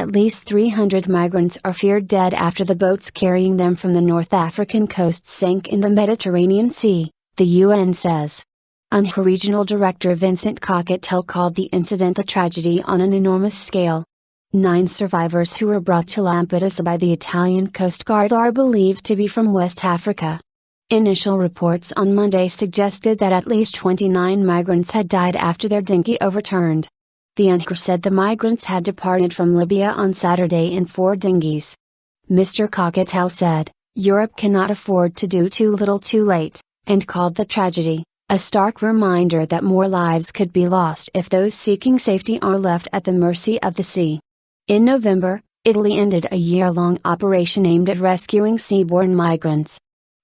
At least 300 migrants are feared dead after the boats carrying them from the North African coast sank in the Mediterranean Sea, the UN says. UNHCR Regional Director Vincent Cochetel called the incident a tragedy on an enormous scale. 9 survivors who were brought to Lampedusa by the Italian Coast Guard are believed to be from West Africa. Initial reports on Monday suggested that at least 29 migrants had died after their dinghy overturned. The UNHCR said the migrants had departed from Libya on Saturday in 4 dinghies. Mr. Cochetel said, "Europe cannot afford to do too little too late," and called the tragedy a stark reminder that more lives could be lost if those seeking safety are left at the mercy of the sea. In November, Italy ended a year-long operation aimed at rescuing seaborne migrants.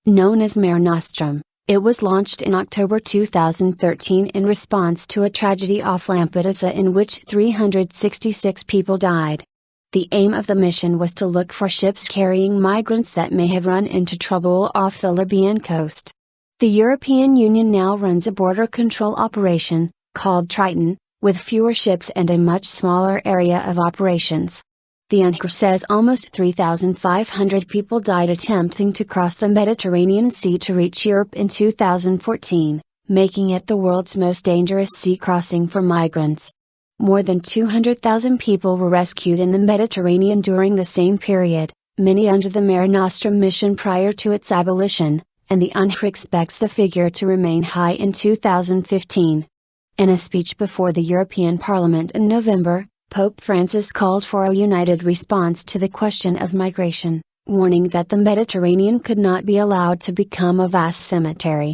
Known as Mare Nostrum, it was launched in October 2013 in response to a tragedy off Lampedusa in which 366 people died. The aim of the mission was to look for ships carrying migrants that may have run into trouble off the Libyan coast. The European Union now runs a border control operation, called Triton, with fewer ships and a much smaller area of operations. The UNHCR says almost 3,500 people died attempting to cross the Mediterranean Sea to reach Europe in 2014, making it the world's most dangerous sea crossing for migrants. More than 200,000 people were rescued in the Mediterranean during the same period, many under the Mare Nostrum mission prior to its abolition, and the UNHCR expects the figure to remain high in 2015. In a speech before the European Parliament in November, Pope Francis called for a united response to the question of migration, warning that the Mediterranean could not be allowed to become a vast cemetery.